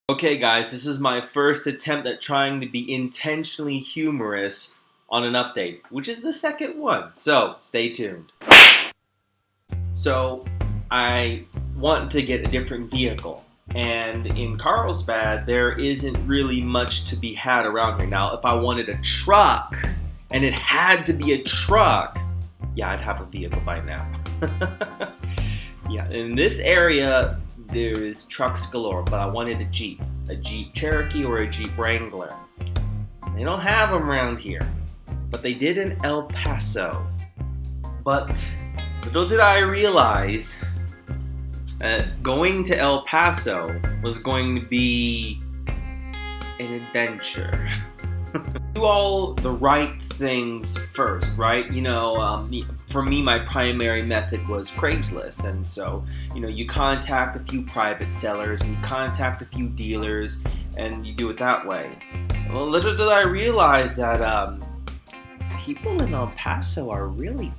Okay guys, this is my first attempt at trying to be intentionally humorous on an update, which is the second one, so stay tuned. So, I want to get a different vehicle, and in Carlsbad, there isn't really much to be had around here. Now, if I wanted a truck, and it had to be a truck, yeah, I'd have a vehicle by now. Yeah, in this area, there is trucks galore, but I wanted a Jeep Cherokee or a Jeep Wrangler. They don't have them around here, but they did in El Paso. But little did I realize that going to El Paso was going to be an adventure. Do all the right things first, right? You know, for me, my primary method was Craigslist, and so, you know, you contact a few private sellers and you contact a few dealers and you do it that way. Well, little did I realize that people in El Paso are really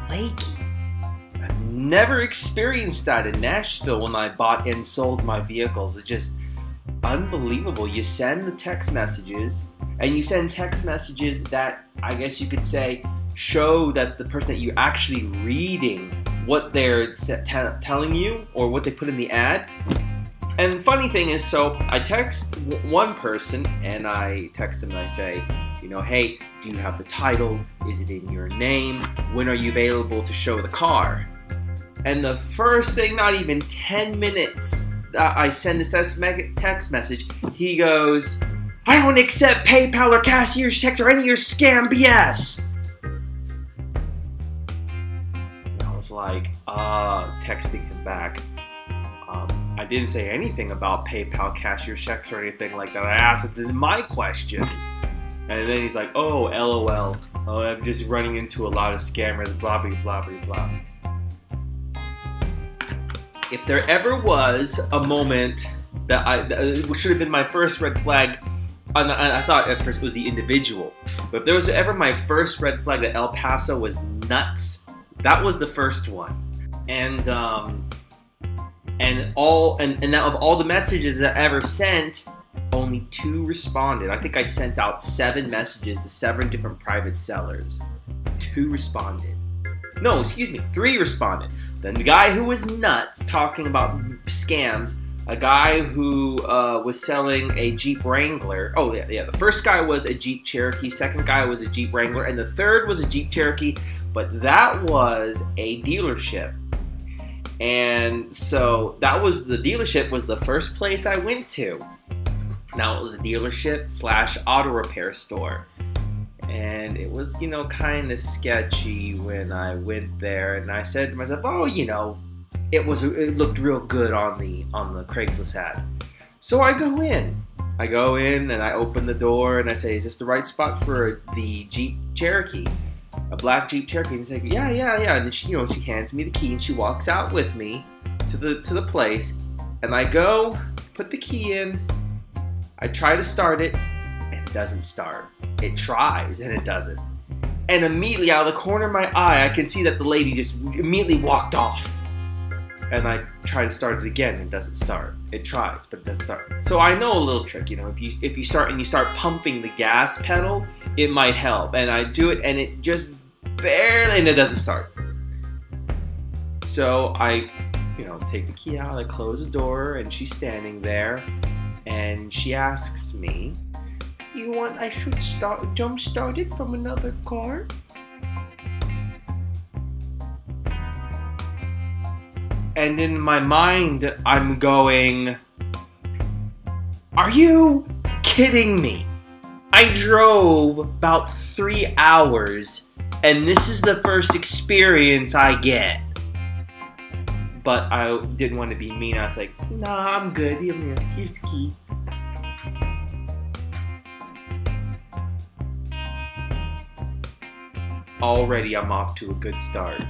flaky. I've never experienced that in Nashville when I bought and sold my vehicles. It's just unbelievable. You send the text messages, and you send text messages that, I guess you could say, show that the person that you're actually reading what they're telling you or what they put in the ad. And the funny thing is, so I text one person and I text them and I say, you know, hey, do you have the title? Is it in your name? When are you available to show the car? And the first thing, not even 10 minutes, I send this text message, he goes, I don't accept PayPal or cashier's checks or any of your scam BS. And I was like, texting him back. I didn't say anything about PayPal, cashier's checks, or anything like that. I asked him my questions. And then he's like, oh, LOL. Oh, I'm just running into a lot of scammers, blah, blah, blah, blah, blah. If there ever was a moment that which should have been my first red flag, and I thought at first it was the individual, but if there was ever my first red flag that El Paso was nuts, that was the first one. And now of all the messages that I ever sent, only 2 responded. I think I sent out 7 messages to 7 different private sellers. 2 responded. No, excuse me, 3 responded. Then the guy who was nuts talking about scams, a guy who was selling a Jeep Wrangler. Oh yeah, the first guy was a Jeep Cherokee, second guy was a Jeep Wrangler, and the third was a Jeep Cherokee, but that was a dealership. And so the dealership was the first place I went to. Now it was a dealership / auto repair store. And it was, you know, kind of sketchy when I went there, and I said to myself, oh, you know, it looked real good on the Craigslist ad. So I go in and I open the door and I say, is this the right spot for the Jeep Cherokee? A black Jeep Cherokee. And he's like, yeah. And then she hands me the key and she walks out with me to the place. And I go, put the key in, I try to start it, and it doesn't start. It tries and it doesn't. And immediately out of the corner of my eye, I can see that the lady just immediately walked off. And I try to start it again, and it doesn't start. It tries, but it doesn't start. So I know a little trick, you know, if you start pumping the gas pedal, it might help. And I do it, and it just barely, and it doesn't start. So I, take the key out, I close the door, and she's standing there, and she asks me, "You want I should jump start it from another car?" And in my mind, I'm going, are you kidding me? I drove about 3 hours, and this is the first experience I get. But I didn't want to be mean. I was like, nah, I'm good. Here's the key. Already, I'm off to a good start.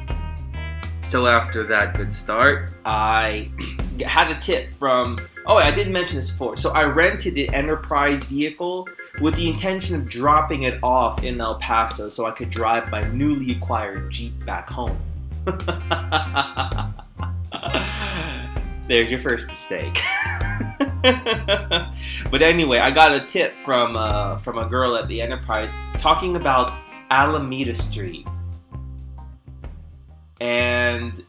So after that good start, I had a tip from, I didn't mention this before. So I rented an enterprise vehicle with the intention of dropping it off in El Paso so I could drive my newly acquired Jeep back home. There's your first mistake. But anyway, I got a tip from a girl at the Enterprise talking about Alameda Street. And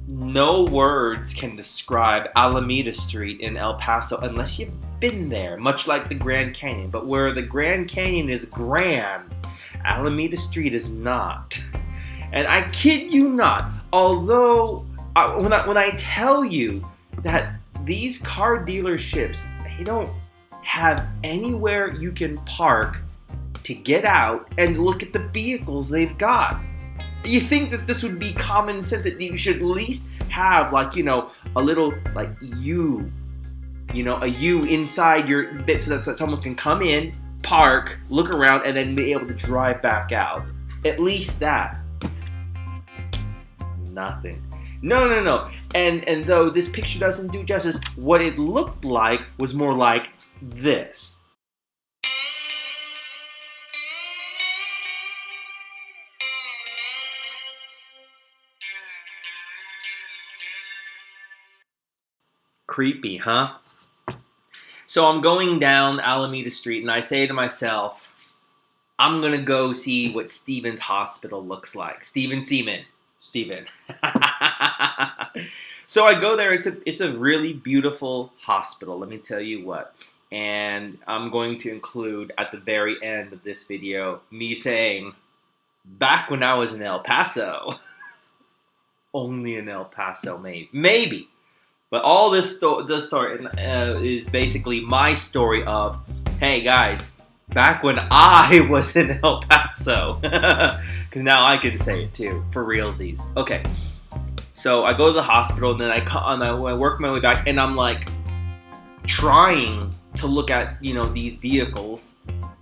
no words can describe Alameda Street in El Paso unless you've been there, much like the Grand Canyon. But where the Grand Canyon is grand, Alameda Street is not. And I kid you not, although when I tell you that these car dealerships, they don't have anywhere you can park to get out and look at the vehicles they've got. You think that this would be common sense, that you should at least have, like, you know, a little, like, U inside your, so that someone can come in, park, look around, and then be able to drive back out. At least that. Nothing. No. And though this picture doesn't do justice, what it looked like was more like this. Creepy, huh? So I'm going down Alameda Street and I say to myself, I'm going to go see what Steven's hospital looks like. Steven. So I go there. It's a really beautiful hospital, let me tell you what. And I'm going to include at the very end of this video me saying, back when I was in El Paso. Only in El Paso, maybe. But all this story is basically my story of, hey guys, back when I was in El Paso. Because now I can say it too, for realsies. Okay, so I go to the hospital and then I work my way back and I'm like trying to look at, you know, these vehicles.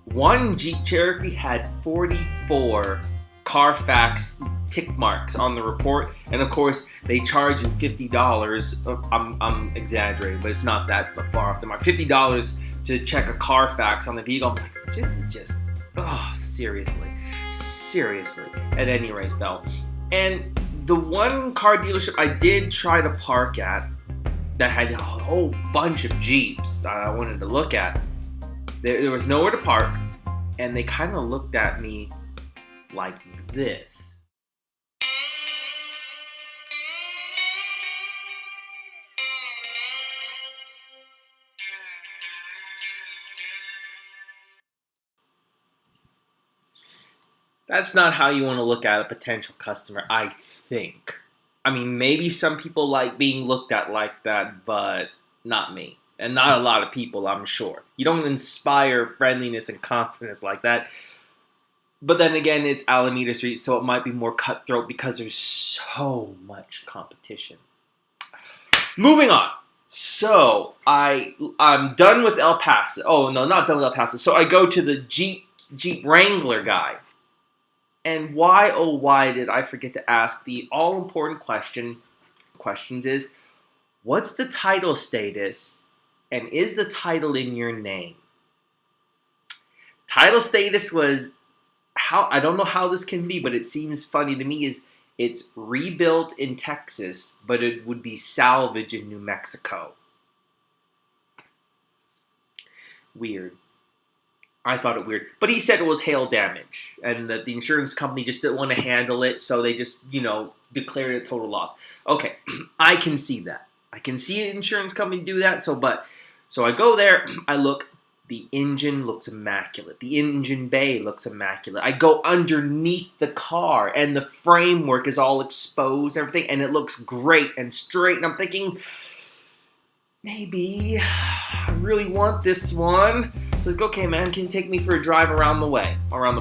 One Jeep Cherokee had 44 Carfax tick marks on the report, and of course they charge you $50. I'm exaggerating, but it's not that far off the mark. $50 to check a Carfax on the vehicle. I'm like, this is just, seriously. At any rate, though, and the one car dealership I did try to park at that had a whole bunch of Jeeps that I wanted to look at, there was nowhere to park, and they kind of looked at me like this. That's not how you want to look at a potential customer, I think. I mean, maybe some people like being looked at like that, but not me. And not a lot of people, I'm sure. You don't inspire friendliness and confidence like that. But then again, it's Alameda Street, so it might be more cutthroat because there's so much competition. Moving on. So, I'm done with El Paso. Oh, no, not done with El Paso. So I go to the Jeep Wrangler guy. And why, oh why did I forget to ask the all-important questions is, what's the title status, and is the title in your name? Title status was, I don't know how this can be, but it seems funny to me, is it's rebuilt in Texas, but it would be salvaged in New Mexico. Weird. I thought it weird. But he said it was hail damage, and that the insurance company just didn't want to handle it, so they just, declared it a total loss. Okay, I can see that. I can see an insurance company do that, so I go there, I look, the engine looks immaculate. The engine bay looks immaculate. I go underneath the car, and the framework is all exposed, everything, and it looks great and straight, and I'm thinking, maybe I really want this one. So it's like, okay, man, can you take me for a drive around the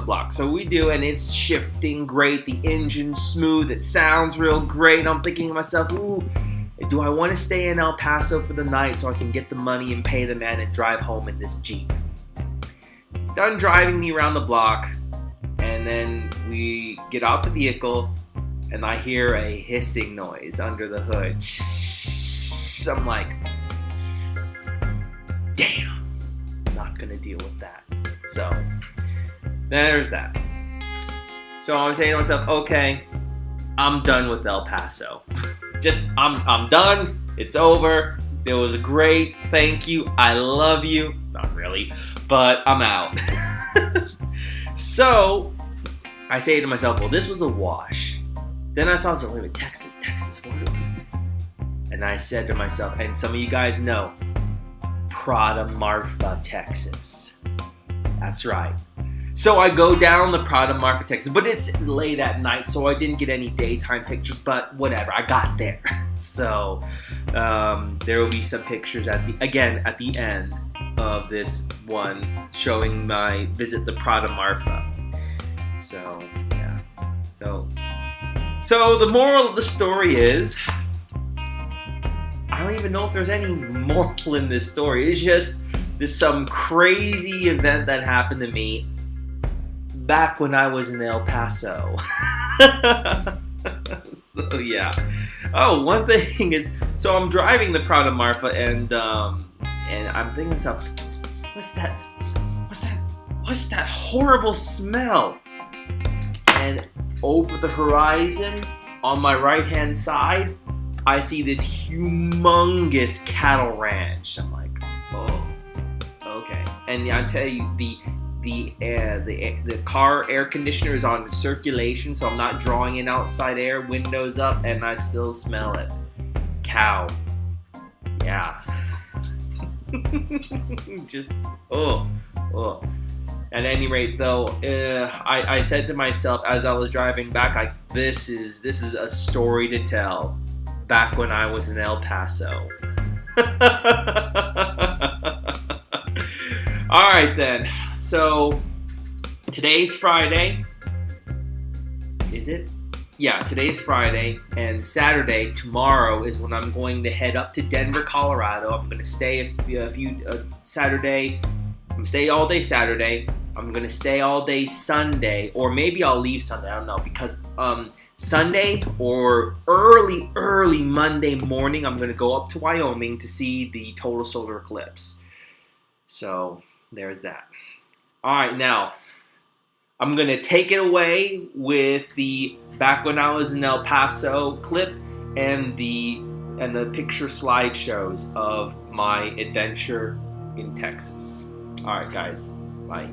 block? So we do, and it's shifting great. The engine's smooth. It sounds real great. I'm thinking to myself, ooh, do I want to stay in El Paso for the night so I can get the money and pay the man and drive home in this Jeep? He's done driving me around the block, and then we get out the vehicle, and I hear a hissing noise under the hood. I'm like, damn, not gonna deal with that. So there's that. So I'm saying to myself, okay, I'm done with El Paso. I'm done. It's over. It was great. Thank you. I love you. Not really, but I'm out. So I say to myself, well, this was a wash. Then I thought, wait a minute, Texas, what? And I said to myself, and some of you guys know, Prada Marfa, Texas. That's right. So I go down the Prada Marfa, Texas, but it's late at night, so I didn't get any daytime pictures, but whatever, I got there. So there will be some pictures at the end of this one showing my visit to Prada Marfa. So yeah. So the moral of the story is, I don't even know if there's any moral in this story. It's just some crazy event that happened to me back when I was in El Paso. So yeah. Oh, one thing is, so I'm driving the Prada Marfa and I'm thinking to myself, what's that horrible smell? And over the horizon, on my right-hand side, I see this humongous cattle ranch. I'm like, oh, okay. And I tell you, the car air conditioner is on circulation, so I'm not drawing in outside air, windows up, and I still smell it. Cow. Yeah. Just, oh. At any rate, though, I said to myself as I was driving back, this is a story to tell. Back when I was in El Paso. All right then. So today's Friday. Is it? Yeah, today's Friday, and Saturday, tomorrow, is when I'm going to head up to Denver, Colorado. I'm going to stay Saturday. I'm going to stay all day Saturday. I'm going to stay all day Sunday, or maybe I'll leave Sunday. I don't know, because Sunday or early Monday morning, I'm going to go up to Wyoming to see the total solar eclipse. So there's that. All right, now I'm going to take it away with the back when I was in El Paso clip and the picture slideshows of my adventure in Texas. All right, guys. Bye.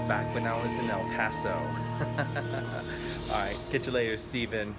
Back when I was in El Paso. All right, catch you later, Steven.